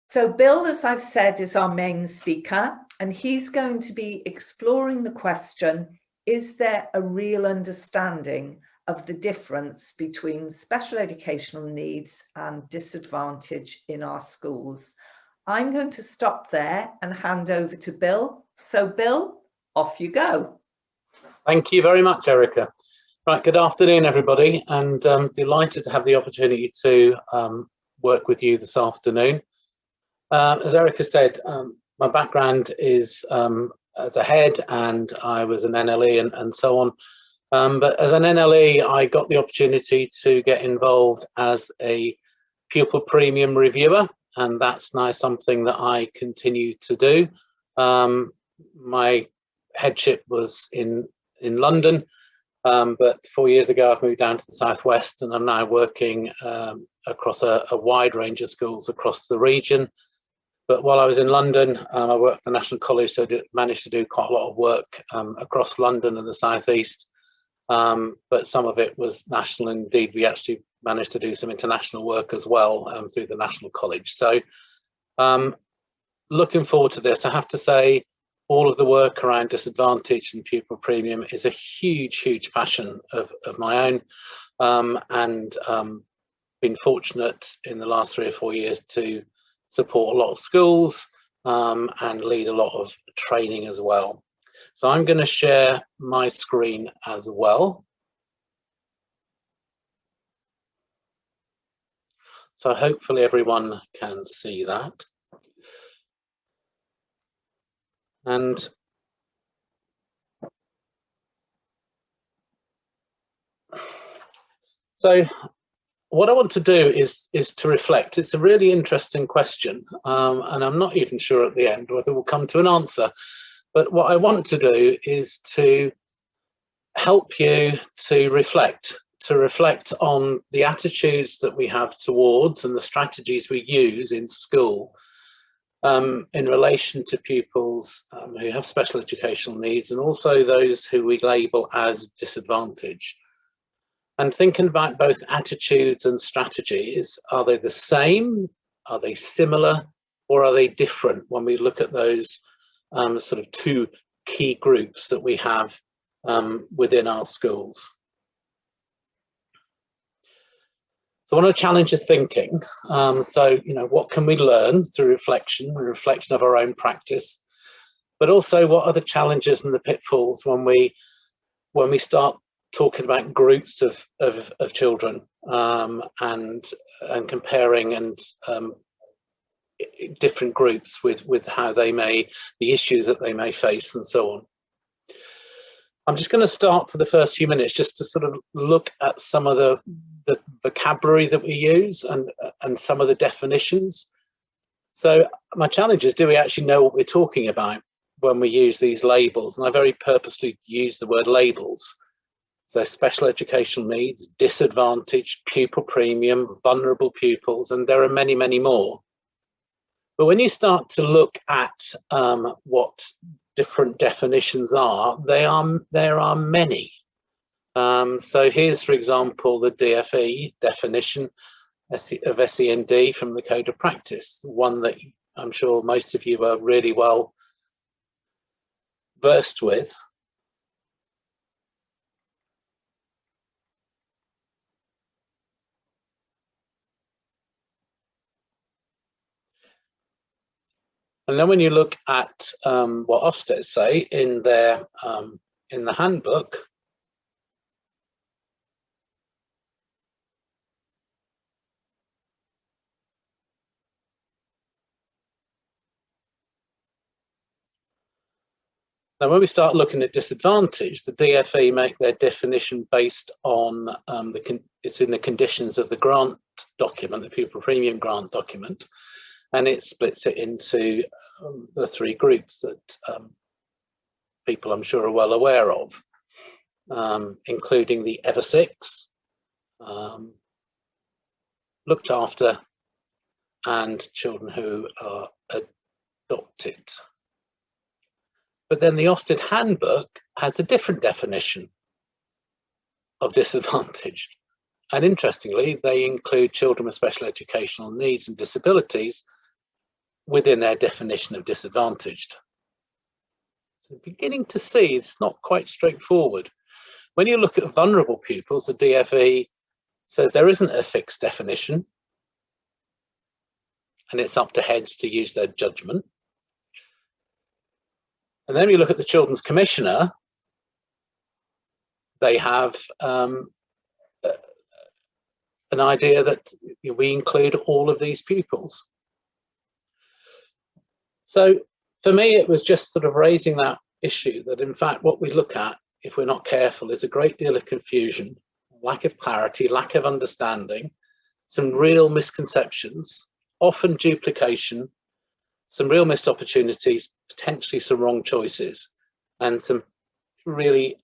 So Bill, as I've said, is our main speaker, and he's going to be exploring the question, is there a real understanding of the difference between special educational needs and disadvantage in our schools? I'm going to stop there and hand over to Bill. So Bill, off you go. Thank you very much, Erica. Right, good afternoon, everybody, and delighted to have the opportunity to work with you this afternoon. As Erica said, my background is as a head, and I was an NLE and so on. But as an NLE, I got the opportunity to get involved as a pupil premium reviewer, and that's now something that I continue to do. My headship was in London, but 4 years ago I've moved down to the southwest, and I'm now working across a wide range of schools across the region. But while I was in London, I worked at the National College, so I managed to do quite a lot of work across London and the southeast. But some of it was national. Indeed, we actually managed to do some international work as well through the National College. So looking forward to this. I have to say, all of the work around disadvantage and pupil premium is a huge, huge passion of my own, and been fortunate in the last 3 or 4 years to support a lot of schools and lead a lot of training as well. So I'm going to share my screen as well. So hopefully everyone can see that. And so what I want to do is to reflect. It's a really interesting question, and I'm not even sure at the end whether we'll come to an answer. But what I want to do is to help you to reflect on the attitudes that we have towards and the strategies we use in school in relation to pupils who have special educational needs, and also those who we label as disadvantaged. And thinking about both attitudes and strategies, are they the same? Are they similar? Or are they different when we look at those sort of two key groups that we have within our schools? So I want to challenge your thinking. So, you know, what can we learn through reflection of our own practice? But also, what are the challenges and the pitfalls when we start talking about groups of children and comparing and different groups with how they may, the issues that they may face and so on. I'm just going to start for the first few minutes just to sort of look at some of the vocabulary that we use and some of the definitions. So my challenge is, do we actually know what we're talking about when we use these labels? And I very purposely use the word labels. So special educational needs, disadvantaged, pupil premium, vulnerable pupils, and there are many, many more. But when you start to look at what different definitions are, there are many. So here's, for example, the DFE definition of SEND from the Code of Practice, one that I'm sure most of you are really well versed with. And then when you look at what Ofsted say in their in the handbook, now when we start looking at disadvantage, the DFE make their definition based on it's in the conditions of the grant document, the pupil premium grant document, and it splits it into the three groups that people I'm sure are well aware of, including the ever six, looked after, and children who are adopted. But then the Ofsted handbook has a different definition of disadvantaged. And interestingly, they include children with special educational needs and disabilities, within their definition of disadvantaged. So beginning to see it's not quite straightforward. When you look at vulnerable pupils, the DFE says there isn't a fixed definition, and it's up to heads to use their judgment. And then you look at the Children's Commissioner, they have an idea that we include all of these pupils. So for me, it was just sort of raising that issue that in fact what we look at, if we're not careful, is a great deal of confusion, lack of clarity, lack of understanding, some real misconceptions, often duplication, some real missed opportunities, potentially some wrong choices, and some really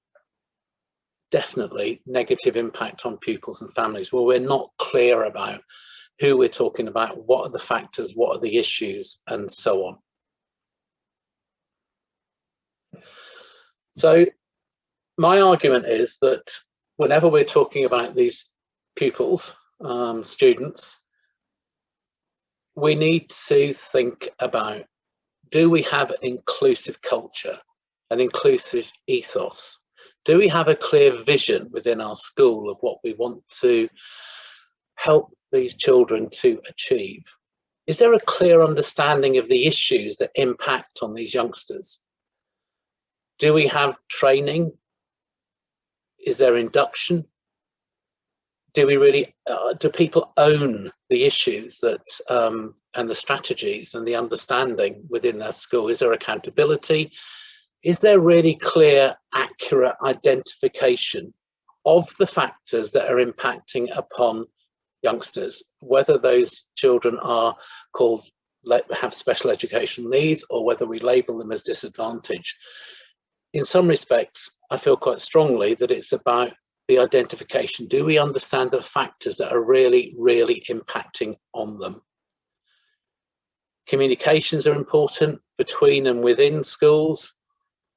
definitely negative impact on pupils and families where we're not clear about who we're talking about, what are the factors, what are the issues, and so on. So my argument is that whenever we're talking about these pupils, students, we need to think about, do we have an inclusive culture, an inclusive ethos? Do we have a clear vision within our school of what we want to help these children to achieve? Is there a clear understanding of the issues that impact on these youngsters? Do we have training? Is there induction? Do we really, do people own the issues that, and the strategies and the understanding within their school? Is there accountability? Is there really clear, accurate identification of the factors that are impacting upon youngsters, whether those children are called, have special educational needs, or whether we label them as disadvantaged? In some respects, I feel quite strongly that it's about the identification. Do we understand the factors that are really, really impacting on them? Communications are important between and within schools,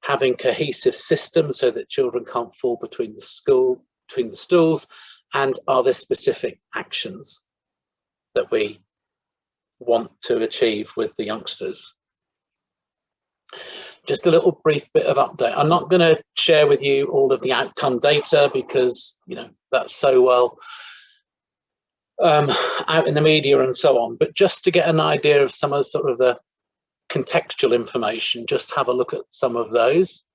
having cohesive systems so that children can't fall between the stools, and are there specific actions that we want to achieve with the youngsters? Just a little brief bit of update. I'm not going to share with you all of the outcome data because, you know, that's so well out in the media and so on, but just to get an idea of some of sort of the contextual information, just have a look at some of those.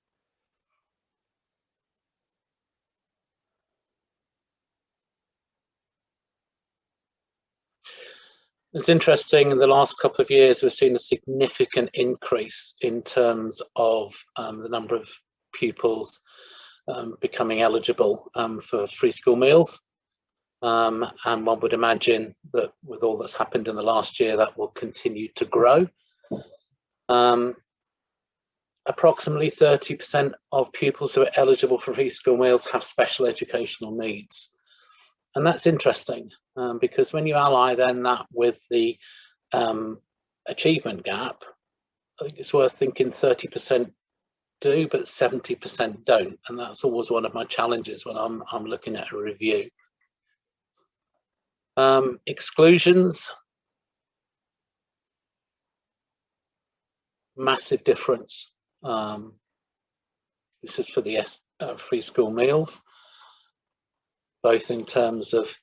It's interesting, in the last couple of years, we've seen a significant increase in terms of the number of pupils becoming eligible for free school meals. And one would imagine that with all that's happened in the last year, that will continue to grow. Approximately 30% of pupils who are eligible for free school meals have special educational needs. And that's interesting because when you ally then that with the achievement gap, I think it's worth thinking 30% do, but 70% don't. And that's always one of my challenges when I'm looking at a review. Exclusions, massive difference. This is for the free school meals, both in terms of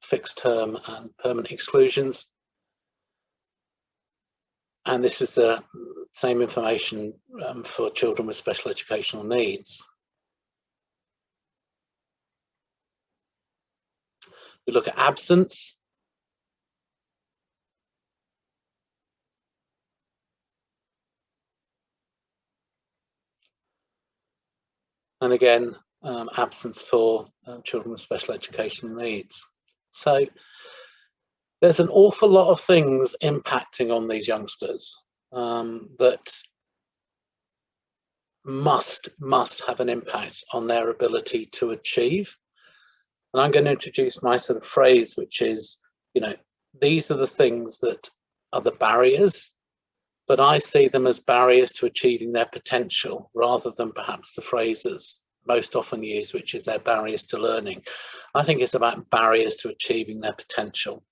fixed term and permanent exclusions. And this is the same information for children with special educational needs. We look at absence. And again, absence for children with special educational needs. So there's an awful lot of things impacting on these youngsters that must have an impact on their ability to achieve. And I'm going to introduce my sort of phrase, which is, you know, these are the things that are the barriers, but I see them as barriers to achieving their potential rather than perhaps the phrases most often used, which is their barriers to learning. I think it's about barriers to achieving their potential.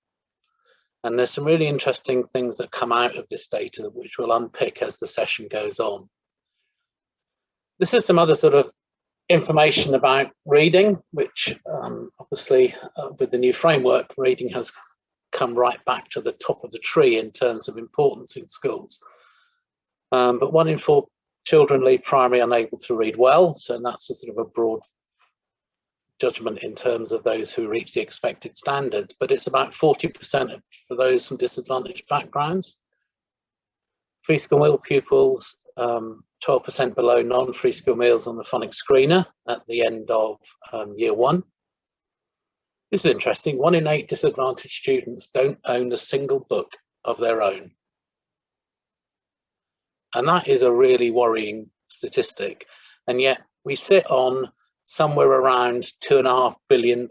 And there's some really interesting things that come out of this data, which we'll unpick as the session goes on. This is some other sort of information about reading, which obviously with the new framework, reading has come right back to the top of the tree in terms of importance in schools. But 1 in 4 children leave primary unable to read well, so that's a sort of a broad judgment in terms of those who reach the expected standards, but it's about 40% for those from disadvantaged backgrounds. Free school meal pupils, 12% below non-free school meals on the phonics screener at the end of year 1. This is interesting. 1 in 8 disadvantaged students don't own a single book of their own. And that is a really worrying statistic. And yet we sit on somewhere around £2.5 billion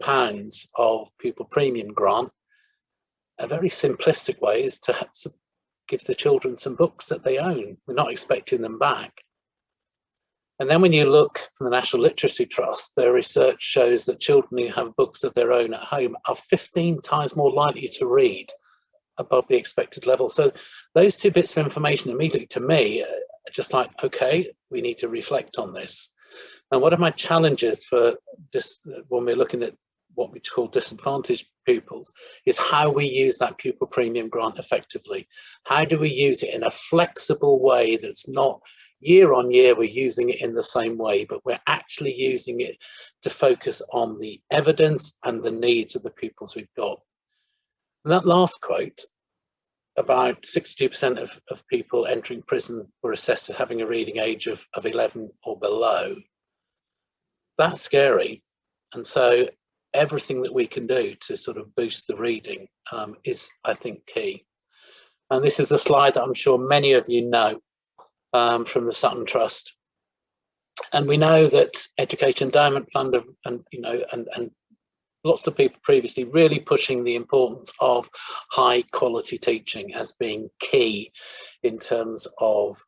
of pupil premium grant. A very simplistic way is to give the children some books that they own. We're not expecting them back. And then when you look from the National Literacy Trust, their research shows that children who have books of their own at home are 15 times more likely to read above the expected level. So those 2 bits of information immediately to me are just like, okay, we need to reflect on this. And one of my challenges for this, when we're looking at what we call disadvantaged pupils, is how we use that pupil premium grant effectively. How do we use it in a flexible way that's not year on year we're using it in the same way, but we're actually using it to focus on the evidence and the needs of the pupils we've got. And that last quote, about 62% of people entering prison were assessed as having a reading age of 11 or below. That's scary. And so everything that we can do to sort of boost the reading is, I think, key. And this is a slide that I'm sure many of you know from the Sutton Trust. And we know that Education Endowment Fund and lots of people previously really pushing the importance of high quality teaching as being key in terms of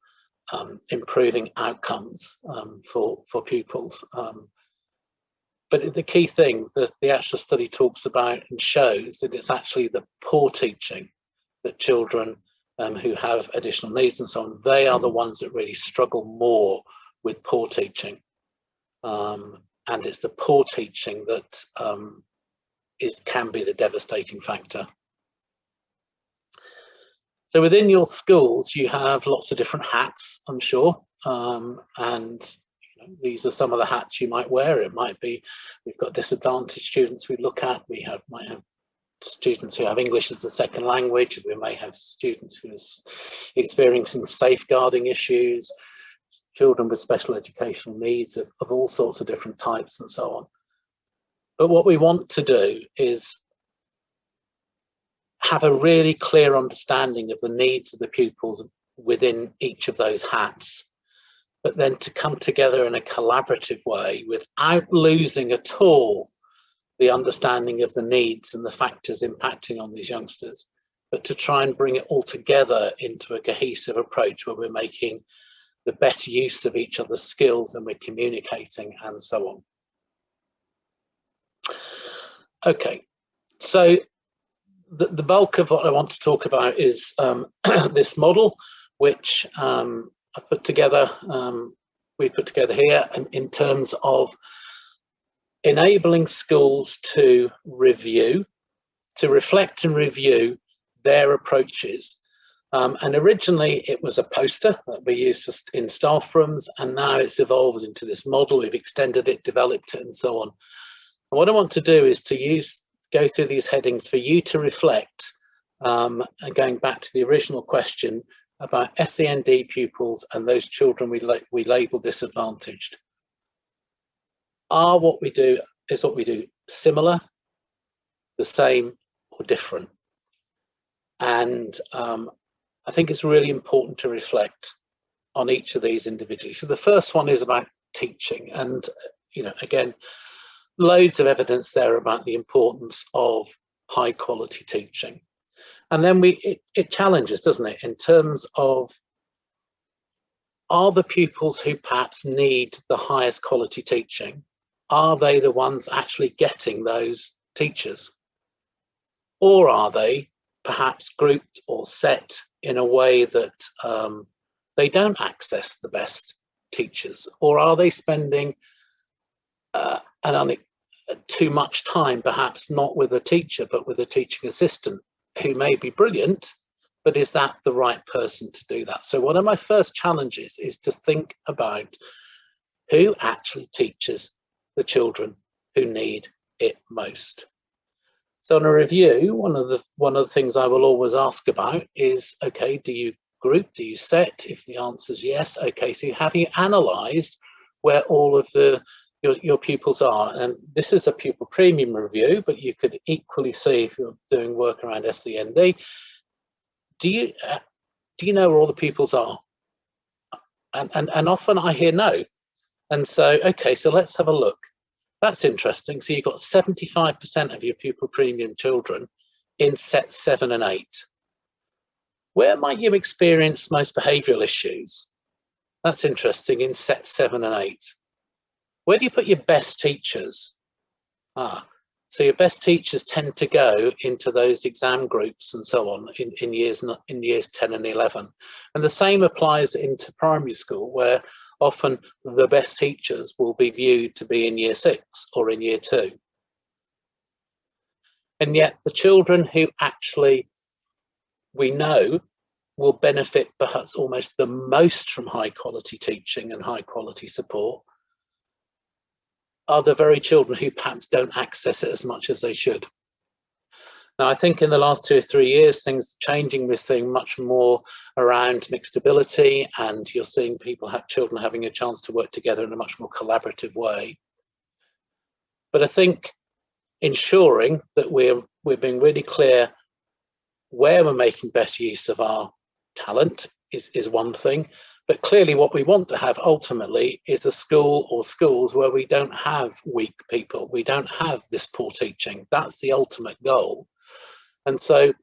improving outcomes for pupils. But the key thing that the actual study talks about and shows that it's actually the poor teaching that children who have additional needs and so on, they are the ones that really struggle more with poor teaching. And it's the poor teaching that can be the devastating factor. So within your schools, you have lots of different hats, I'm sure, and these are some of the hats you might wear. It might be, we've got disadvantaged students we look at, might have students who have English as a second language, we may have students who are experiencing safeguarding issues, children with special educational needs of all sorts of different types and so on. But what we want to do is have a really clear understanding of the needs of the pupils within each of those hats, but then to come together in a collaborative way without losing at all the understanding of the needs and the factors impacting on these youngsters, but to try and bring it all together into a cohesive approach where we're making the best use of each other's skills and we're communicating and so on. Okay, so the bulk of what I want to talk about is this model, which I put together, we put together here in terms of enabling schools to review, to reflect and review their approaches. And originally it was a poster that we used in staff rooms, and now it's evolved into this model. We've extended it, developed it, and so on. And what I want to do is to go through these headings for you to reflect, and going back to the original question about SEND pupils and those children we label disadvantaged. Is what we do similar, the same, or different? And I think it's really important to reflect on each of these individually. So the first one is about teaching, and again, loads of evidence there about the importance of high quality teaching. And then it challenges, doesn't it, in terms of, are the pupils who perhaps need the highest quality teaching, are they the ones actually getting those teachers? Or are they perhaps grouped or set in a way that they don't access the best teachers? Or are they spending too much time, perhaps not with a teacher, but with a teaching assistant who may be brilliant, but is that the right person to do that? So one of my first challenges is to think about who actually teaches the children who need it most. So in a review, one of the things I will always ask about is, okay, do you group, do you set? If the answer is yes, okay, so have you analysed where all of your pupils are? And this is a pupil premium review, but you could equally see if you're doing work around SEND. Do you know where all the pupils are? And often I hear no. And so, okay, so let's have a look. That's interesting. So you've got 75% of your pupil premium children in set 7 and 8. Where might you experience most behavioural issues? That's interesting, in set 7 and 8. Where do you put your best teachers? So your best teachers tend to go into those exam groups and so on in years 10 and 11. And the same applies into primary school, where often the best teachers will be viewed to be in year 6 or in year 2. And yet the children who actually we know will benefit perhaps almost the most from high quality teaching and high quality support are the very children who perhaps don't access it as much as they should. Now, I think in the last 2 or 3 years, things are changing. We're seeing much more around mixed ability, and you're seeing children having a chance to work together in a much more collaborative way. But I think ensuring that we're being really clear where we're making best use of our talent is one thing. But clearly what we want to have ultimately is a school or schools where we don't have weak people. We don't have this poor teaching. That's the ultimate goal. And so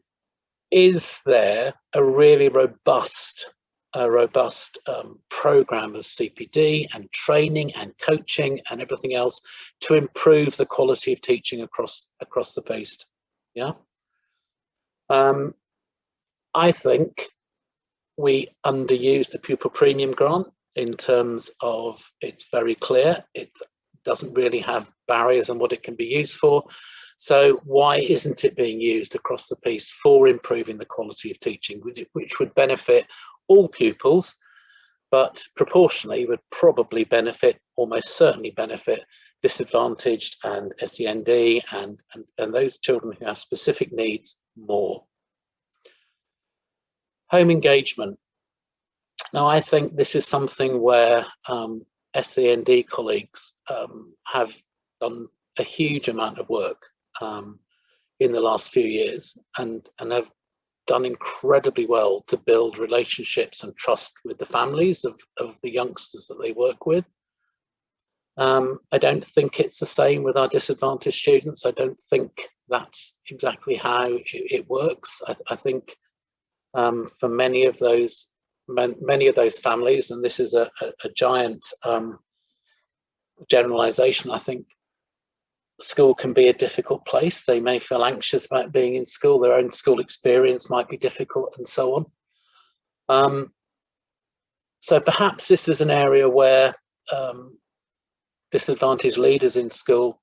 is there a really robust program of CPD and training and coaching and everything else to improve the quality of teaching across the piece? Yeah. I think we underuse the pupil premium grant in terms of it's very clear. It doesn't really have barriers on what it can be used for. So why isn't it being used across the piece for improving the quality of teaching, which would benefit all pupils, but proportionally would probably benefit, almost certainly benefit, disadvantaged and SEND and those children who have specific needs more. Home engagement. Now, I think this is something where SEND colleagues have done a huge amount of work in the last few years and have done incredibly well to build relationships and trust with the families of the youngsters that they work with. I don't think it's the same with our disadvantaged students. I don't think that's exactly how it works. I think for many of those families, and this is a giant generalization, I think school can be a difficult place. They may feel anxious about being in school. Their own school experience might be difficult and so on. So perhaps this is an area where disadvantaged leaders in school,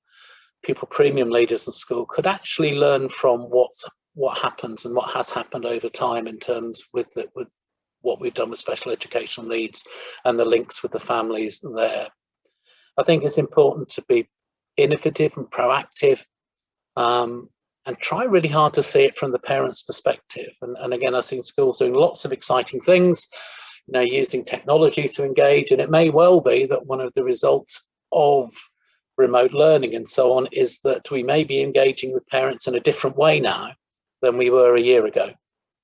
pupil premium leaders in school, could actually learn from what happens and what has happened over time in terms with what we've done with special educational needs and the links with the families there. I think it's important to be innovative and proactive and try really hard to see it from the parents' perspective. And again, I've seen schools doing lots of exciting things, using technology to engage, and it may well be that one of the results of remote learning and so on is that we may be engaging with parents in a different way now than we were a year ago.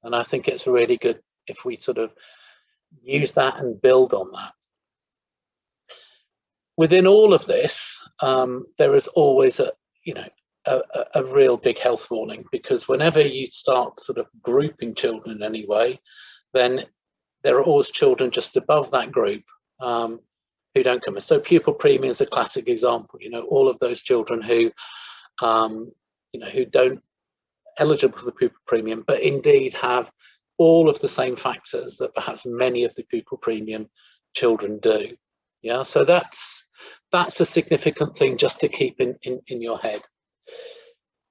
And I think it's really good if we sort of use that and build on that. Within all of this, there is always a real big health warning, because whenever you start sort of grouping children in any way, then there are always children just above that group who don't come in. So pupil premium is a classic example. All of those children who don't eligible for the pupil premium, but indeed have all of the same factors that perhaps many of the pupil premium children do. Yeah, so that's a significant thing just to keep in your head.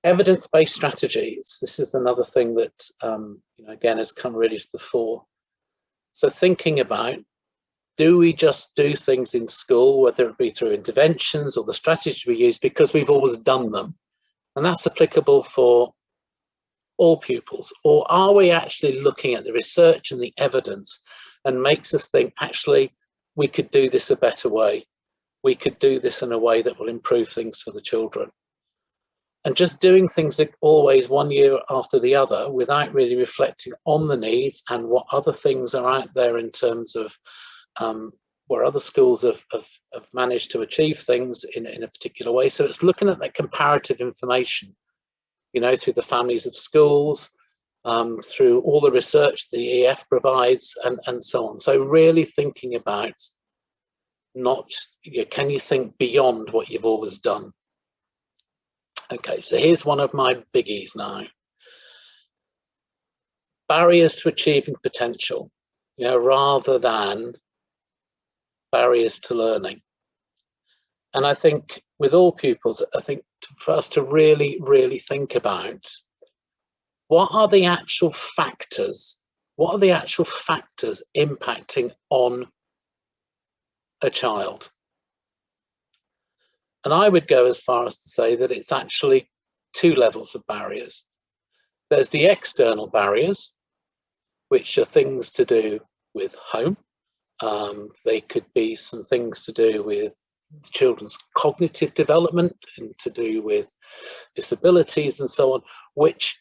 Evidence-based strategies. This is another thing that you know, again, has come really to the fore. So thinking about, do we just do things in school, whether it be through interventions or the strategies we use, because we've always done them? And that's applicable for all pupils. Or are we actually looking at the research and the evidence and makes us think, actually, we could do this a better way. We could do this in a way that will improve things for the children. And just doing things always one year after the other without really reflecting on the needs and what other things are out there in terms of where other schools have managed to achieve things in a particular way. So it's looking at that comparative information, you know, through the families of schools, through all the research the EF provides, and so on. So really thinking about not, can you think beyond what you've always done? Okay, so here's one of my biggies now. Barriers to achieving potential, you know, rather than barriers to learning. And I think with all pupils, I think for us to really, really think about what are the actual factors? What are the actual factors impacting on a child? And I would go as far as to say that it's actually two levels of barriers. There's the external barriers, which are things to do with home. They could be some things to do with children's cognitive development and to do with disabilities and so on, which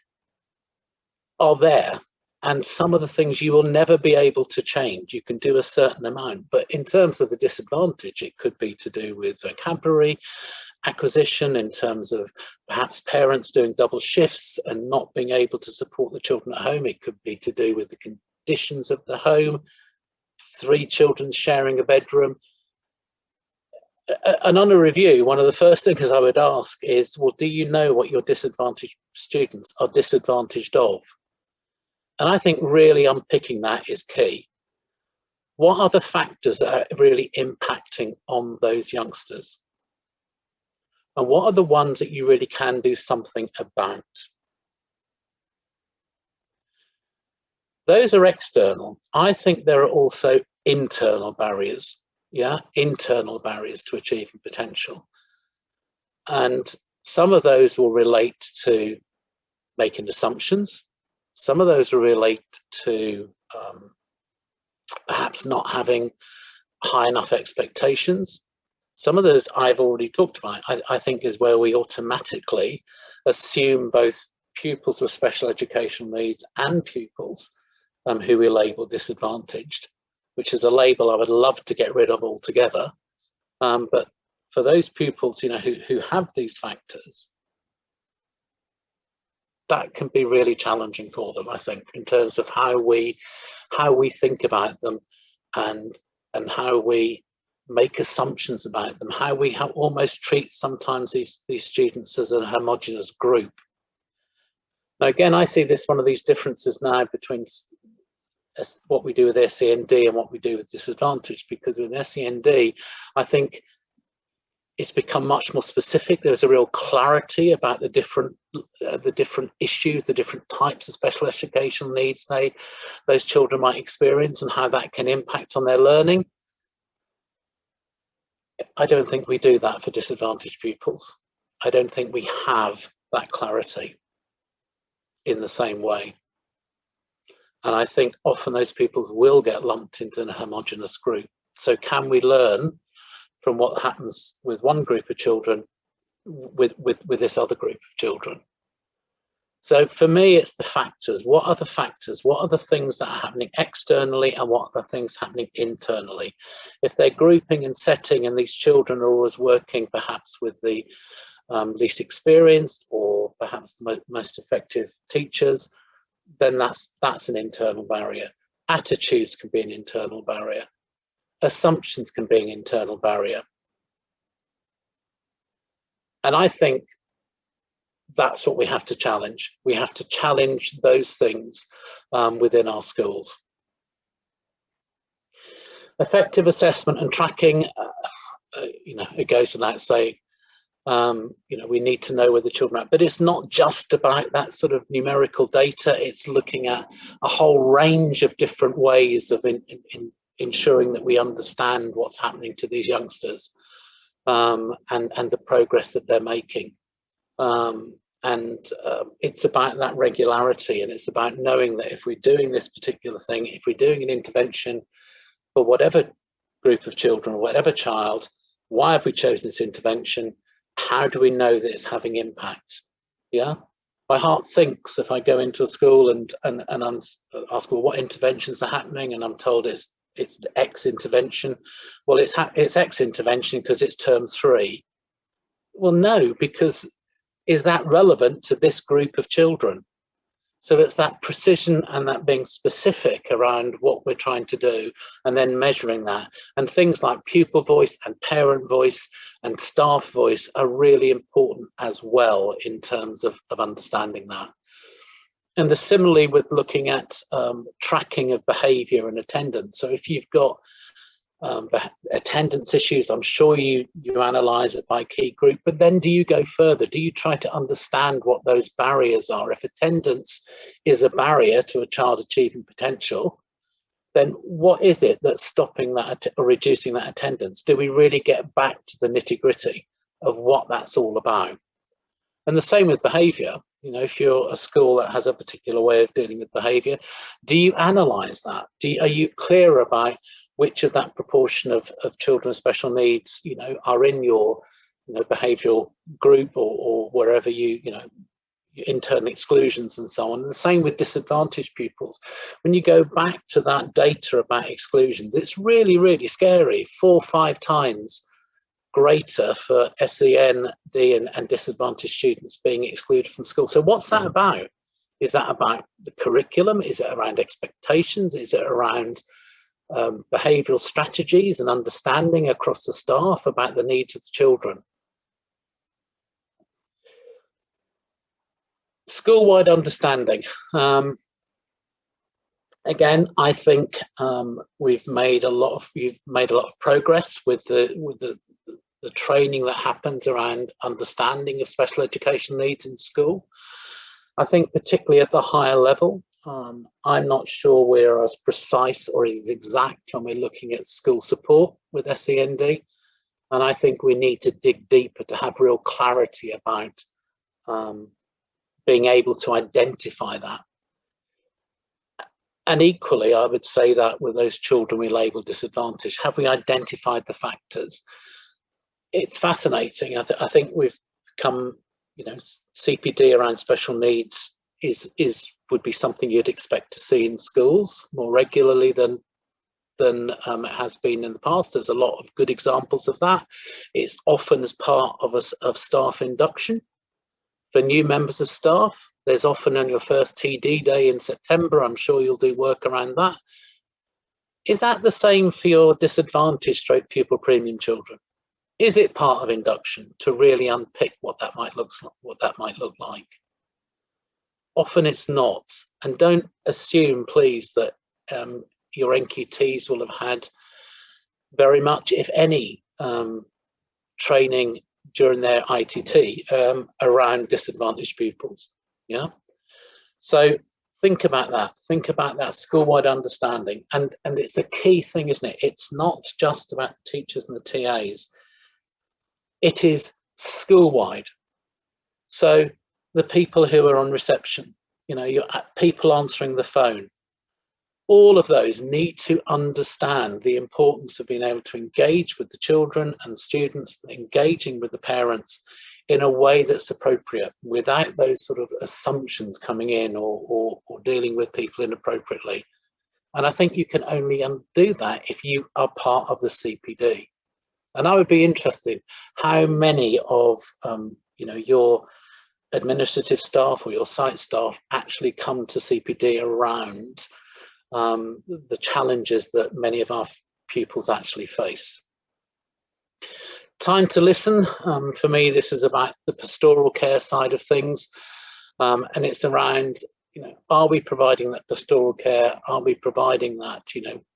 are there. And some of the things you will never be able to change. You can do a certain amount, but in terms of the disadvantage, it could be to do with vocabulary acquisition, in terms of perhaps parents doing double shifts and not being able to support the children at home. It could be to do with the conditions of the home, 3 children sharing a bedroom. And on a review, one of the first things I would ask is, well, do you know what your disadvantaged students are disadvantaged of? And I think really unpicking that is key. What are the factors that are really impacting on those youngsters? And what are the ones that you really can do something about? Those are external. I think there are also internal barriers, yeah, internal barriers to achieving potential. And some of those will relate to making assumptions. Some of those will relate to perhaps not having high enough expectations. Some of those I've already talked about. I think is where we automatically assume both pupils with special educational needs and pupils who we label disadvantaged, which is a label I would love to get rid of altogether. But for those pupils, you know, who have these factors, that can be really challenging for them, I think, in terms of how we think about them and how we make assumptions about them, how we almost treat sometimes these students as a homogenous group. Now, again, I see this one of these differences now between what we do with SEND and what we do with disadvantage, because with SEND, I think it's become much more specific. There's a real clarity about the different issues, the different types of special educational needs those children might experience and how that can impact on their learning. I don't think we do that for disadvantaged pupils. I don't think we have that clarity in the same way. And I think often those pupils will get lumped into a homogenous group. So can we learn from what happens with one group of children with this other group of children? So for me, it's the factors. What are the factors? What are the things that are happening externally and what are the things happening internally? If they're grouping and setting and these children are always working perhaps with the least experienced or perhaps the most effective teachers, then that's an internal barrier. Attitudes can be an internal barrier. Assumptions can be an internal barrier. And I think that's what we have to challenge. We have to challenge those things within our schools. Effective assessment and tracking, you know, it goes without saying, you know, we need to know where the children are, but it's not just about that sort of numerical data. It's looking at a whole range of different ways of ensuring that we understand what's happening to these youngsters and the progress that they're making. It's about that regularity, and it's about knowing that if we're doing this particular thing, if we're doing an intervention for whatever group of children or whatever child, why have we chosen this intervention? How do we know that it's having impact? Yeah, my heart sinks if I go into a school and I'm asked, well, what interventions are happening, and I'm told it's the X intervention. Well, it's X intervention because it's term 3. Well, no, because is that relevant to this group of children? So it's that precision and that being specific around what we're trying to do, and then measuring that. And things like pupil voice and parent voice and staff voice are really important as well in terms of understanding that. And similarly with looking at tracking of behaviour and attendance. So if you've got attendance issues, I'm sure you analyse it by key group, but then do you go further? Do you try to understand what those barriers are? If attendance is a barrier to a child achieving potential, then what is it that's stopping that or reducing that attendance? Do we really get back to the nitty-gritty of what that's all about? And the same with behaviour. You know, if you're a school that has a particular way of dealing with behaviour, do you analyse that? Are you clear about which of that proportion of children with special needs, you know, are in your, you know, behavioural group or wherever you know, internal exclusions and so on. And the same with disadvantaged pupils. When you go back to that data about exclusions, it's really, really scary. 4 or 5 times greater for SEND and disadvantaged students being excluded from school. So what's that about? Is that about the curriculum? Is it around expectations? Is it around behavioural strategies and understanding across the staff about the needs of the children? School-wide understanding. Again, I think we've made a lot of progress with the training that happens around understanding of special education needs in school. I think particularly at the higher level, I'm not sure we're as precise or as exact when we're looking at school support with SEND, and I think we need to dig deeper to have real clarity about being able to identify that. And equally, I would say that with those children we label disadvantaged, have we identified the factors? It's fascinating. I think we've come, you know, CPD around special needs would be something you'd expect to see in schools more regularly than it has been in the past. There's a lot of good examples of that. It's often as part of staff induction for new members of staff. There's often on your first TD day in September. I'm sure you'll do work around that. Is that the same for your disadvantaged stroke pupil premium children? Is it part of induction to really unpick what that might look like? Often it's not, and don't assume, please, that your NQTs will have had very much, if any, training during their ITT around disadvantaged pupils. Yeah, so think about that school-wide understanding, and it's a key thing, isn't it? It's not just about teachers and the TAs. It is school-wide. So the people who are on reception, you know, your people answering the phone, all of those need to understand the importance of being able to engage with the children and students, engaging with the parents in a way that's appropriate, without those sort of assumptions coming in or dealing with people inappropriately. And I think you can only undo that if you are part of the CPD. And I would be interested how many of you know, your administrative staff or your site staff actually come to CPD around the challenges that many of our pupils actually face. Time to listen. For me, this is about the pastoral care side of things. And it's around, are we providing that pastoral care? Are we providing that,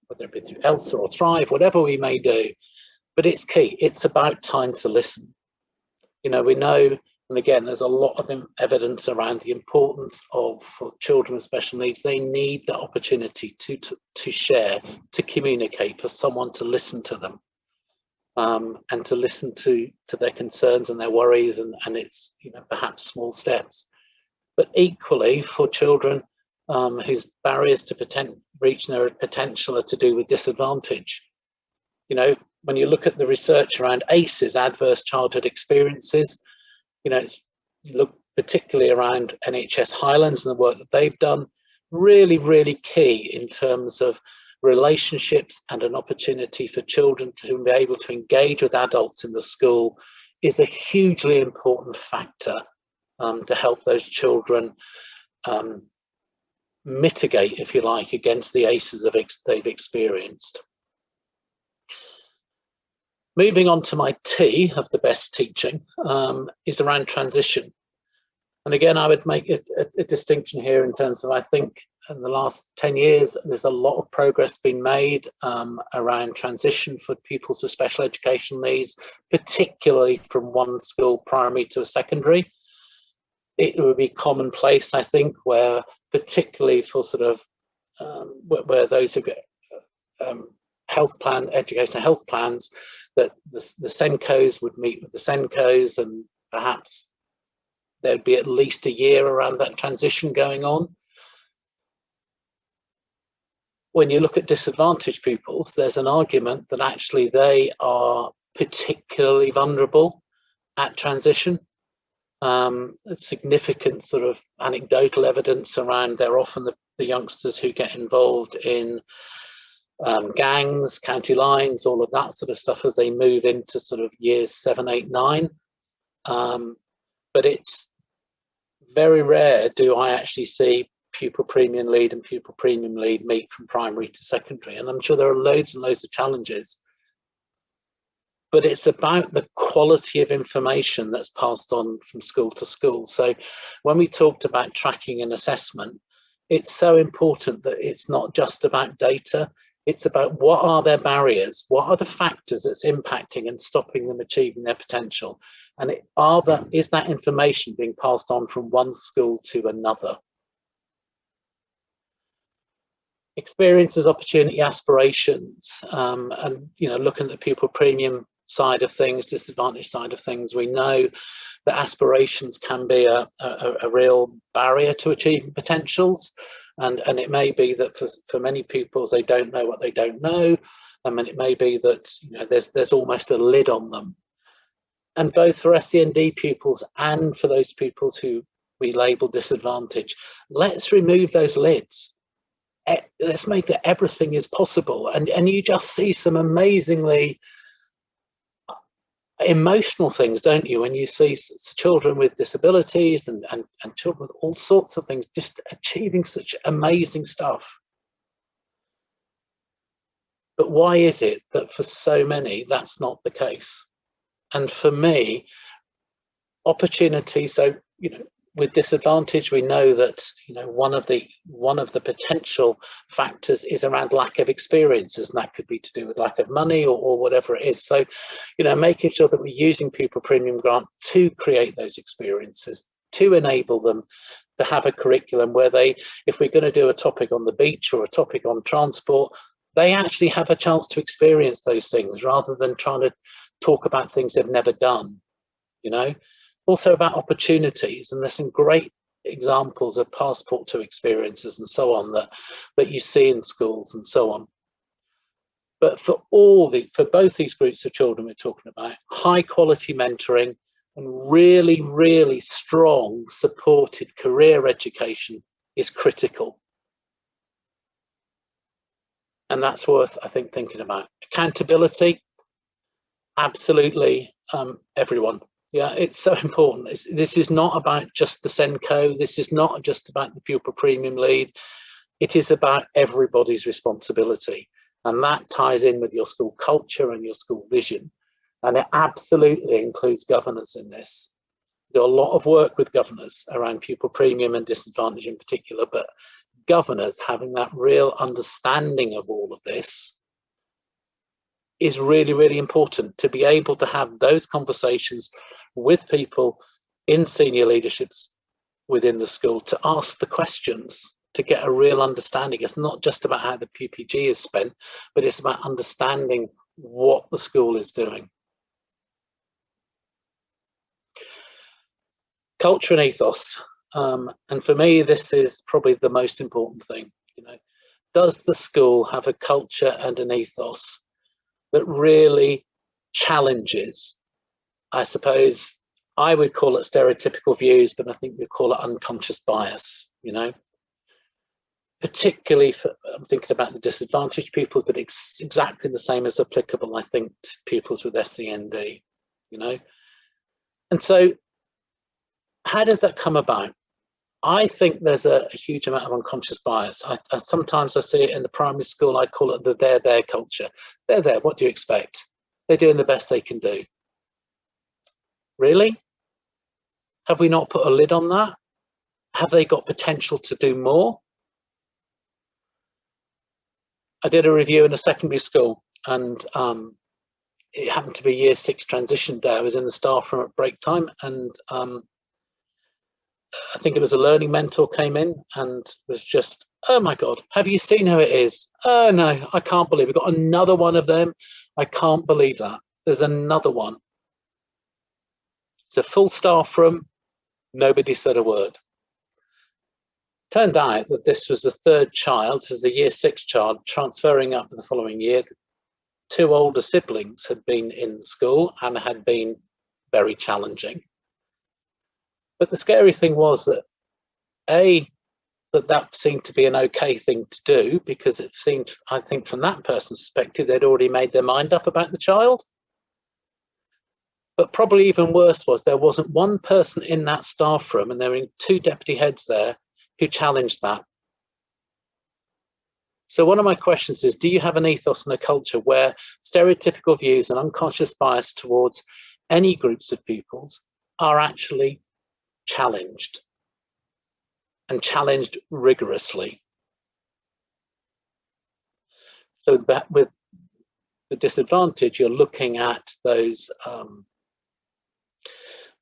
whether it be through ELSA or Thrive, whatever we may do? But it's key. It's about time to listen. We know, and again, there's a lot of evidence around the importance for children with special needs. They need the opportunity to share, to communicate, for someone to listen to them, and to listen to their concerns and their worries, and it's perhaps small steps. But equally for children whose barriers to reaching their potential are to do with disadvantage. When you look at the research around ACEs, adverse childhood experiences, it's look particularly around NHS Highlands and the work that they've done, really, really key in terms of relationships and an opportunity for children to be able to engage with adults in the school is a hugely important factor to help those children mitigate, if you like, against the ACEs they've experienced. Moving on to my T of the best teaching is around transition. And again, I would make a distinction here in terms of, I think in the last 10 years, there's a lot of progress being made around transition for pupils with special educational needs, particularly from one school primary to a secondary. It would be commonplace, I think, where particularly for sort of where those who get educational health plans, that the SENCOs would meet with the SENCOs, and perhaps there'd be at least a year around that transition going on. When you look at disadvantaged pupils, there's an argument that actually they are particularly vulnerable at transition. Significant sort of anecdotal evidence around they're often the youngsters who get involved in gangs, county lines, all of that sort of stuff as they move into sort of years 7, 8, 9. But it's very rare do I actually see pupil premium lead and pupil premium lead meet from primary to secondary. And I'm sure there are loads and loads of challenges. But it's about the quality of information that's passed on from school to school. So when we talked about tracking and assessment, it's so important that it's not just about data. It's about what are their barriers, what are the factors that's impacting and stopping them achieving their potential, and is that information being passed on from one school to another. Experiences, opportunity, aspirations, and looking at the pupil premium side of things, disadvantage side of things, we know that aspirations can be a real barrier to achieving potentials. And it may be that for many pupils, they don't know what they don't know. And it may be that there's almost a lid on them. And both for SEND pupils and for those pupils who we label disadvantaged, let's remove those lids. Let's make that everything is possible. And you just see some amazingly emotional things, don't you, when you see children with disabilities and children with all sorts of things just achieving such amazing stuff. But why is it that for so many that's not the case? And for me, opportunity, so with disadvantage, we know that one of the potential factors is around lack of experiences, and that could be to do with lack of money or whatever it is. So making sure that we're using pupil premium grant to create those experiences, to enable them to have a curriculum where if we're going to do a topic on the beach or a topic on transport, they actually have a chance to experience those things rather than trying to talk about things they've never done. Also about opportunities, and there's some great examples of passport to experiences and so on that you see in schools and so on. But for both these groups of children we're talking about, high quality mentoring and really, really strong supported career education is critical. And that's worth, I think, thinking about. Accountability, absolutely, everyone. Yeah, it's so important. This is not about just the SENCO. This is not just about the pupil premium lead. It is about everybody's responsibility. And that ties in with your school culture and your school vision. And it absolutely includes governors in this. Do a lot of work with governors around pupil premium and disadvantage in particular, but governors having that real understanding of all of this is really, really important, to be able to have those conversations with people in senior leaderships within the school, to ask the questions, to get a real understanding. It's not just about how the PPG is spent, but it's about understanding what the school is doing. Culture and ethos. And for me, this is probably the most important thing. You know, does the school have a culture and an ethos that really challenges, I suppose I would call it stereotypical views, but I think we call it unconscious bias, you know? Particularly for, I'm thinking about the disadvantaged pupils, but it's exactly the same as applicable, I think, to pupils with SEND, you know? And so how does that come about? I think there's a huge amount of unconscious bias. Sometimes I see it in the primary school. I call it the they're there culture. They're there, what do you expect? They're doing the best they can do. Really? Have we not put a lid on that? Have they got potential to do more? I did a review in a secondary school, and it happened to be Year 6 transition day. I was in the staff room at break time, and I think it was a learning mentor came in and was just, oh my God, have you seen who it is? Oh no, I can't believe it. We've got another one of them. I can't believe that. There's another one. It's a full staff room. Nobody said a word. Turned out that this was the third child, this is a Year 6 child, transferring up the following year. Two older siblings had been in school and had been very challenging. But the scary thing was that, that seemed to be an okay thing to do, because it seemed, I think from that person's perspective, they'd already made their mind up about the child. But probably even worse was there wasn't one person in that staff room, and there were 2 deputy heads there, who challenged that. So one of my questions is, do you have an ethos and a culture where stereotypical views and unconscious bias towards any groups of pupils are actually challenged, and challenged rigorously? So that with the disadvantage, you're looking at those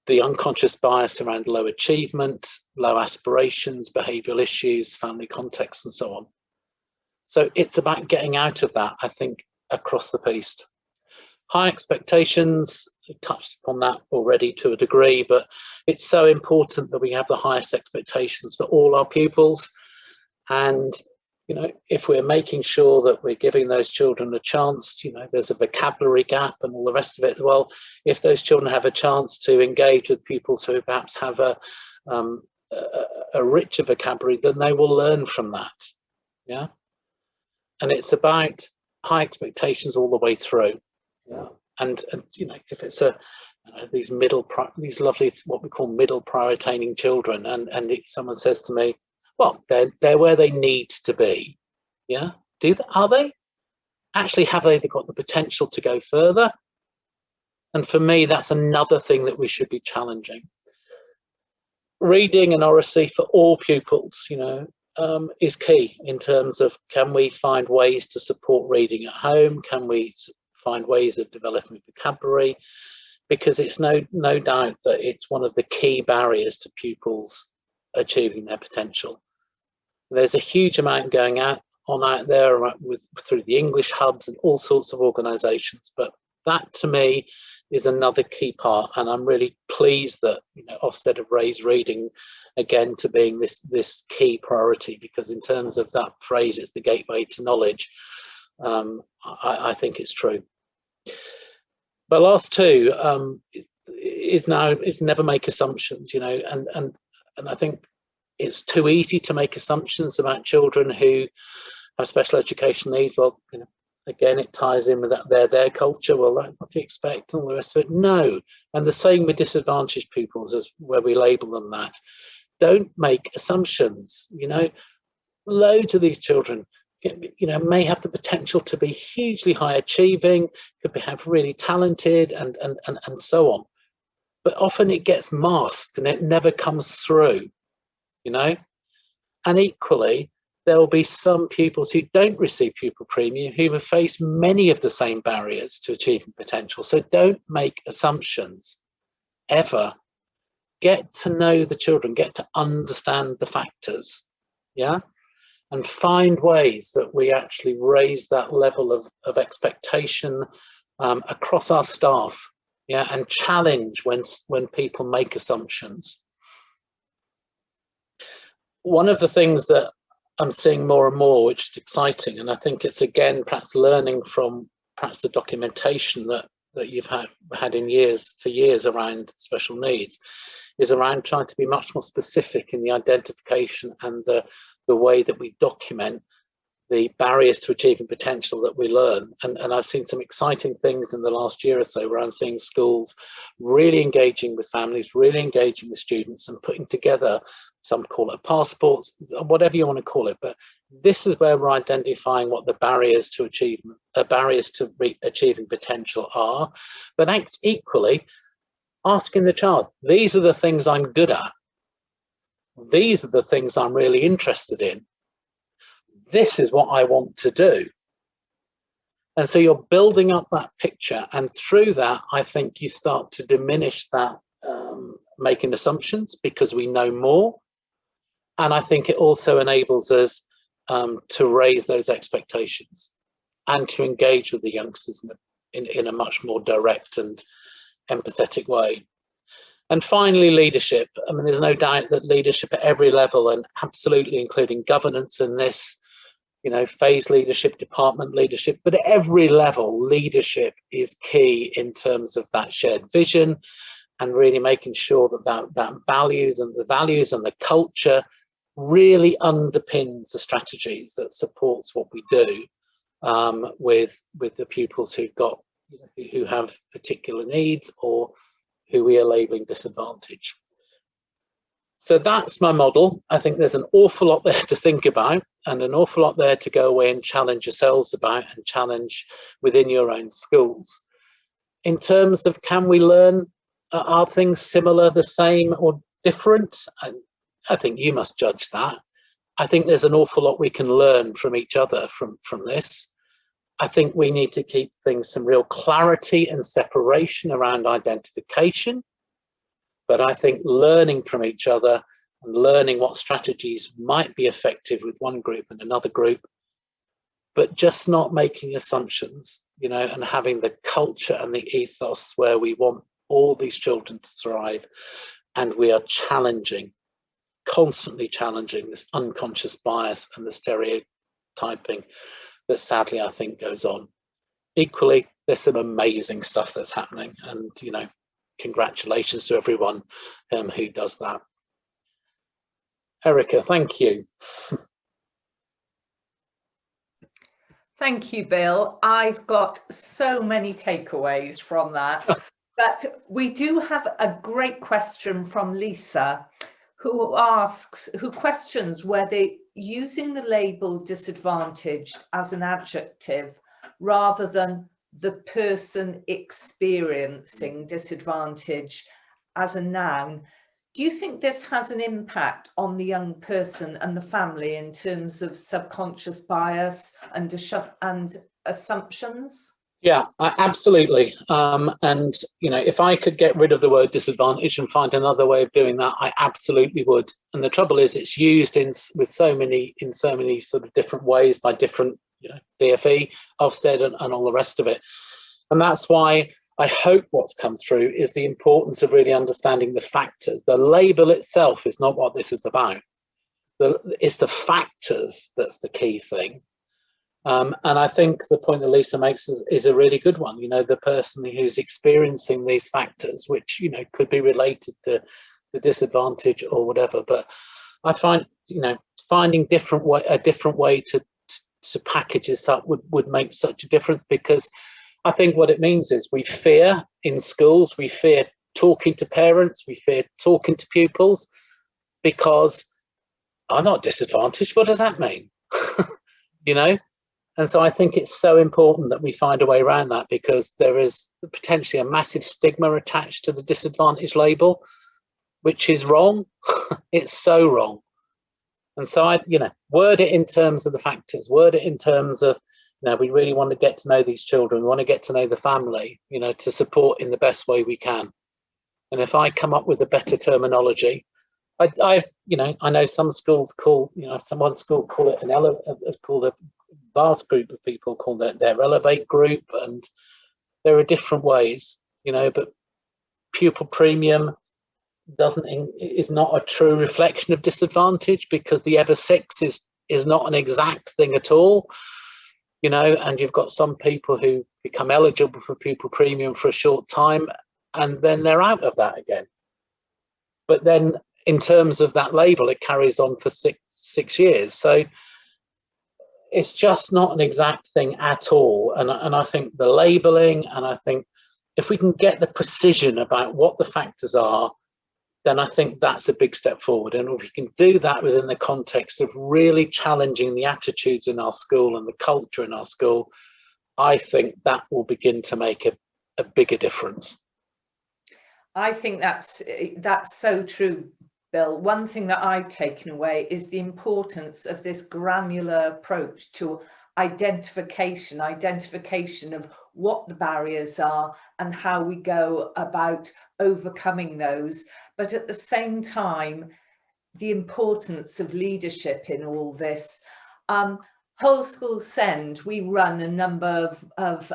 the unconscious bias around low achievement, low aspirations, behavioural issues, family context, and so on. So it's about getting out of that, I think, across the piece. High expectations, we touched upon that already to a degree, but it's so important that we have the highest expectations for all our pupils. And, you know, if we're making sure that we're giving those children a chance, you know, there's a vocabulary gap and all the rest of it. Well, if those children have a chance to engage with pupils who perhaps have a richer vocabulary, then they will learn from that. Yeah. And it's about high expectations all the way through. Yeah. And you know, if it's these lovely, what we call middle prioritizing children, and someone says to me, well, they're where they need to be. Yeah. Are they? Actually, have they got the potential to go further? And for me, that's another thing that we should be challenging. Reading and oracy for all pupils, you know, is key in terms of, can we find ways to support reading at home? Can we find ways of developing vocabulary? Because it's no doubt that it's one of the key barriers to pupils achieving their potential. There's a huge amount going out there through the English hubs and all sorts of organisations, but that to me is another key part, and I'm really pleased that, you know, Ofsted have raised reading again to being this key priority, because in terms of that phrase, it's the gateway to knowledge. I think it's true. But last two is never make assumptions, you know, and I think it's too easy to make assumptions about children who have special education needs. Well, you know, again, it ties in with that their culture. Well, what do you expect? And all the rest of it. No. And the same with disadvantaged pupils, as where we label them that. Don't make assumptions. You know, loads of these children may have the potential to be hugely high achieving, have really talented and so on. But often it gets masked and it never comes through, And equally, there will be some pupils who don't receive pupil premium who have faced many of the same barriers to achieving potential. So don't make assumptions ever. Get to know the children, get to understand the factors, and find ways that we actually raise that level of expectation across our staff, and challenge when people make assumptions. One of the things that I'm seeing more and more, which is exciting, and I think it's again perhaps learning from perhaps the documentation that you've had for years around special needs, is around trying to be much more specific in the identification and the way that we document the barriers to achieving potential that we learn. And I've seen some exciting things in the last year or so where I'm seeing schools really engaging with families, really engaging with students and putting together, some call it passports, whatever you want to call it, but this is where we're identifying what the barriers to achievement, achieving potential are, but equally asking the child, these are the things I'm good at. These are the things I'm really interested in. This is what I want to do. And so you're building up that picture, and through that, I think you start to diminish that making assumptions because we know more. And I think it also enables us to raise those expectations and to engage with the youngsters in a much more direct and empathetic way. And finally, leadership. I mean, there's no doubt that leadership at every level, and absolutely including governance in this, phase leadership, department leadership, but at every level, leadership is key in terms of that shared vision and really making sure that values and the culture really underpins the strategies that supports what we do with the pupils who have particular needs or who we are labelling disadvantaged. So that's my model. I think there's an awful lot there to think about and an awful lot there to go away and challenge yourselves about and challenge within your own schools. In terms of can we learn, are things similar, the same or different? I think you must judge that. I think there's an awful lot we can learn from each other from this. I think we need to keep some real clarity and separation around identification. But I think learning from each other and learning what strategies might be effective with one group and another group, but just not making assumptions, and having the culture and the ethos where we want all these children to thrive. And we are constantly challenging this unconscious bias and the stereotyping that sadly I think goes on. Equally, there's some amazing stuff that's happening, and congratulations to everyone who does that. Erica, thank you. Thank you, Bill. I've got so many takeaways from that. But we do have a great question from Lisa, who questions whether using the label disadvantaged as an adjective rather than the person experiencing disadvantage as a noun, do you think this has an impact on the young person and the family in terms of subconscious bias and assumptions? Yeah, absolutely. And if I could get rid of the word disadvantage and find another way of doing that, I absolutely would. And the trouble is, it's used in so many sort of different ways by different, DFE, Ofsted, and all the rest of it. And that's why I hope what's come through is the importance of really understanding the factors. The label itself is not what this is about. It's the factors that's the key thing. And I think the point that Lisa makes is a really good one. The person who's experiencing these factors, which, could be related to the disadvantage or whatever. But I find, finding a different way to package this up would make such a difference, because I think what it means is we fear in schools, we fear talking to parents, we fear talking to pupils, because I'm not disadvantaged. What does that mean? you know? And so I think it's so important that we find a way around that, because there is potentially a massive stigma attached to the disadvantaged label, which is wrong. It's so wrong. And so I, word it in terms of the factors, word it in terms of, we really want to get to know these children. We want to get to know the family, to support in the best way we can. And if I come up with a better terminology, I know some schools call, one school call it called a vast group of people call their elevate group, and there are different ways, but pupil premium is not a true reflection of disadvantage, because the ever six is not an exact thing at all, and you've got some people who become eligible for pupil premium for a short time and then they're out of that again. But then in terms of that label, it carries on for six years. So it's just not an exact thing at all. And I think the labeling, and I think if we can get the precision about what the factors are, then I think that's a big step forward. And if we can do that within the context of really challenging the attitudes in our school and the culture in our school, I think that will begin to make a bigger difference. I think that's so true, Bill. One thing that I've taken away is the importance of this granular approach to identification of what the barriers are and how we go about overcoming those. But at the same time, the importance of leadership in all this. Whole School Send, we run a number of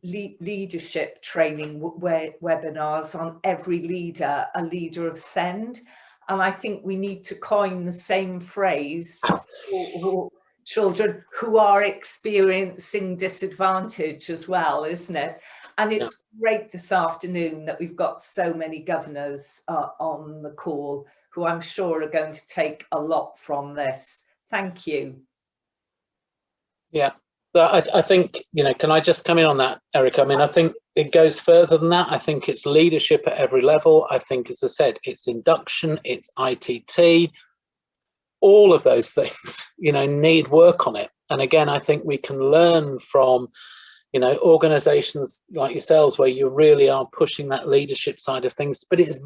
leadership training webinars on every leader, a leader of Send. And I think we need to coin the same phrase for children who are experiencing disadvantage as well, isn't it? And it's great this afternoon that we've got so many governors on the call who I'm sure are going to take a lot from this. Thank you. Yeah, I think, can I just come in on that, Erica? I mean, I think it goes further than that. I think it's leadership at every level. I think, as I said, it's induction, it's ITT, all of those things, need work on it. And again, I think we can learn from, organizations like yourselves, where you really are pushing that leadership side of things. But it's,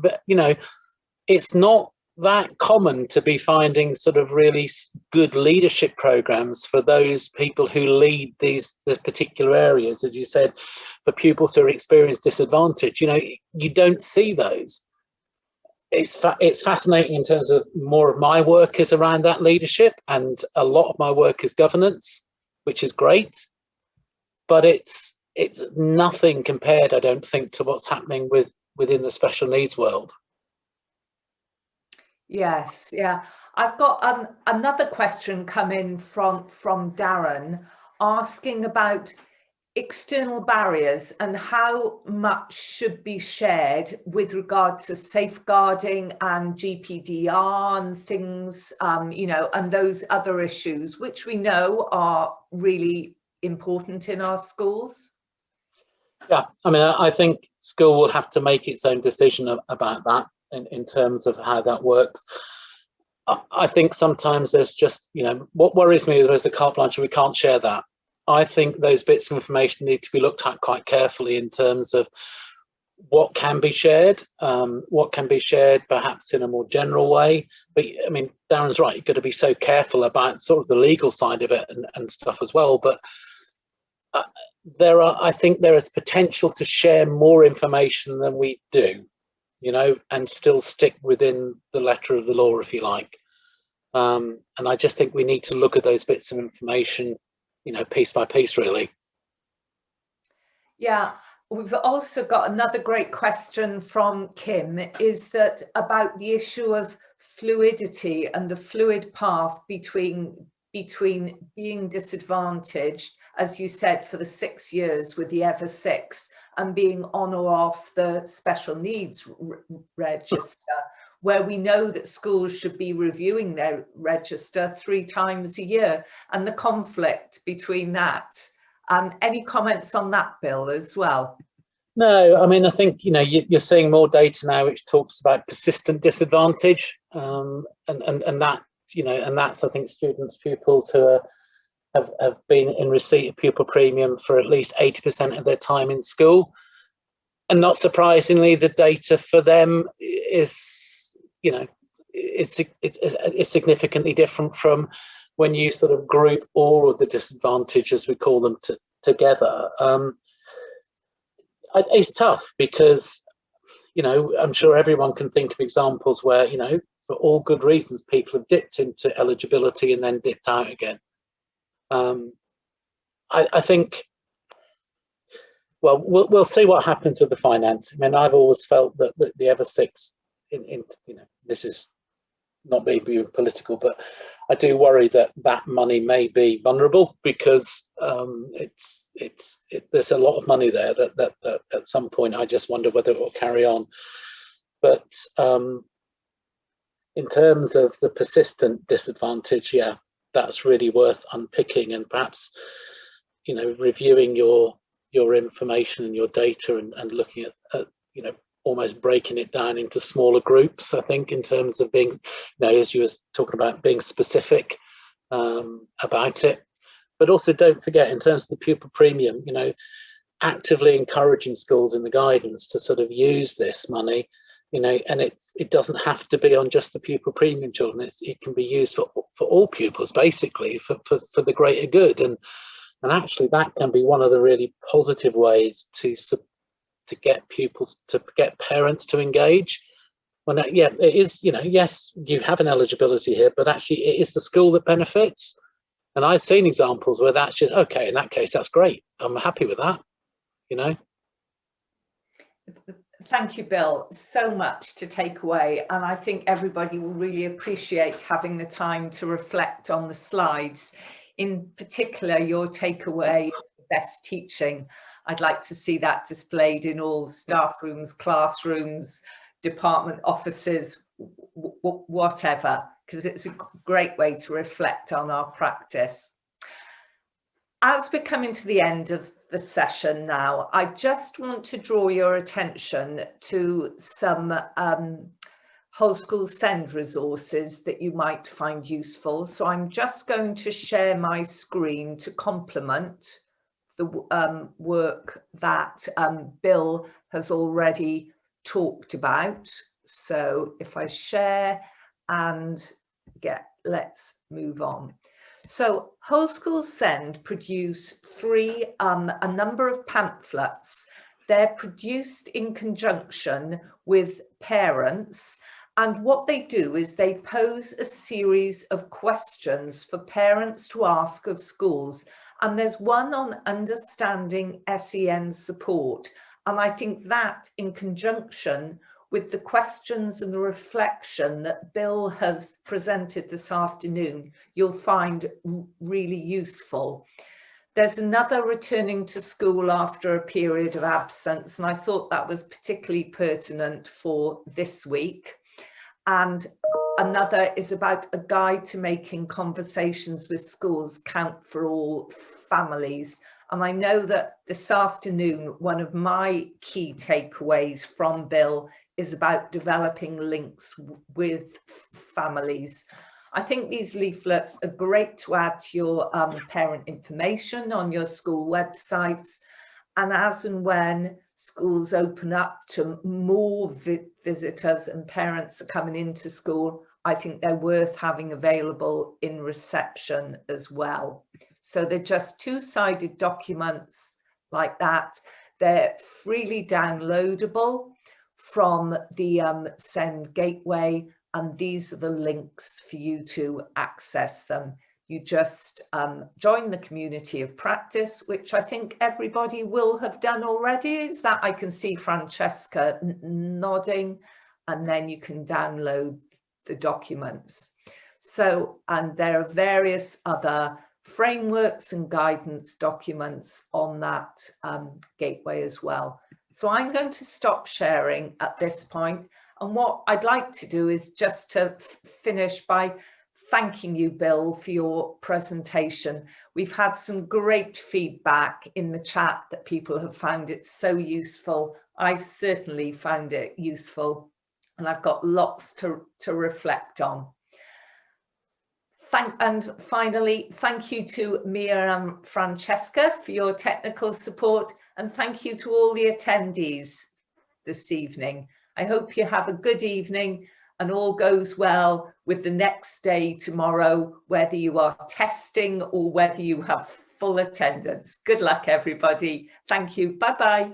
it's not that common to be finding sort of really good leadership programs for those people who lead the particular areas, as you said, for pupils who experience disadvantage. You don't see those. It's fascinating in terms of more of my work is around that leadership, and a lot of my work is governance, which is great, but it's nothing compared, I don't think, to what's happening within the special needs world. Yes, yeah. I've got another question come in from Darren, asking about external barriers and how much should be shared with regard to safeguarding and GPDR and things, and those other issues, which we know are really important in our schools. Yeah, I mean, I think school will have to make its own decision about that in terms of how that works. I think sometimes there's just, what worries me is there's a carte blanche, we can't share that. I think those bits of information need to be looked at quite carefully in terms of what can be shared perhaps in a more general way. But I mean, Darren's right, you've got to be so careful about sort of the legal side of it and stuff as well. But I think there is potential to share more information than we do, and still stick within the letter of the law, if you like. And I just think we need to look at those bits of information, piece by piece, really. Yeah, we've also got another great question from Kim, is that about the issue of fluidity and the fluid path between being disadvantaged, as you said, for the 6 years with the Ever 6, and being on or off the special needs register, where we know that schools should be reviewing their register 3 times a year, and the conflict between that. Any comments on that, Bill, as well? No, I mean, I think, you're seeing more data now which talks about persistent disadvantage, and that, and that's, I think, students, pupils who are have been in receipt of pupil premium for at least 80% of their time in school. And not surprisingly, the data for them is, you know, it's significantly different from when you sort of group all of the disadvantages, we call them, together. It's tough because, you know, I'm sure everyone can think of examples where, you know, for all good reasons, people have dipped into eligibility and then dipped out again. I think, well, we'll see what happens with the finance. I mean, I've always felt that the Ever Six, you know, this is not me being political, but I do worry that that money may be vulnerable because there's a lot of money there that at some point I just wonder whether it will carry on. But in terms of the persistent disadvantage, yeah, that's really worth unpicking and perhaps, you know, reviewing your information and your data and looking at you know, almost breaking it down into smaller groups, I think, in terms of being, you know, as you were talking about, being specific about it. But also don't forget, in terms of the pupil premium, you know, actively encouraging schools in the guidance to sort of use this money, you know, and it doesn't have to be on just the pupil premium children. It can be used for all pupils, basically, for the greater good. And actually that can be one of the really positive ways to get pupils, to get parents to engage. Well, yeah, it is, you know, yes, you have an eligibility here, but actually it is the school that benefits. And I've seen examples where that's just, okay, in that case, that's great. I'm happy with that, you know. Thank you, Bill. So much to take away. And I think everybody will really appreciate having the time to reflect on the slides. In particular, your takeaway, best teaching. I'd like to see that displayed in all staff rooms, classrooms, department offices, whatever, because it's a great way to reflect on our practice. As we're coming to the end of the session now, I just want to draw your attention to some whole school send resources that you might find useful. So I'm just going to share my screen to complement the work that Bill has already talked about. So if I share and let's move on. So Whole School Send produce a number of pamphlets. They're produced in conjunction with parents, and what they do is they pose a series of questions for parents to ask of schools. And there's one on understanding SEN support. And I think that, in conjunction with the questions and the reflection that Bill has presented this afternoon, you'll find really useful. There's another returning to school after a period of absence, and I thought that was particularly pertinent for this week. And another is about a guide to making conversations with schools count for all families. And I know that this afternoon, one of my key takeaways from Bill is about developing links with families. I think these leaflets are great to add to your parent information on your school websites. And as and when schools open up to more visitors and parents are coming into school, I think they're worth having available in reception as well. So they're just two-sided documents like that. They're freely downloadable from the Send Gateway, and these are the links for you to access them. You just join the community of practice, which I think everybody will have done already. Is that I can see Francesca nodding, and then you can download the documents. So, and there are various other frameworks and guidance documents on that gateway as well. So I'm going to stop sharing at this point. And what I'd like to do is just to finish by thanking you, Bill, for your presentation. We've had some great feedback in the chat that people have found it so useful. I've certainly found it useful, and I've got lots to reflect on. And finally, thank you to Mia and Francesca for your technical support, and thank you to all the attendees this evening. I hope you have a good evening and all goes well with the next day tomorrow, whether you are testing or whether you have full attendance. Good luck, everybody. Thank you. Bye-bye.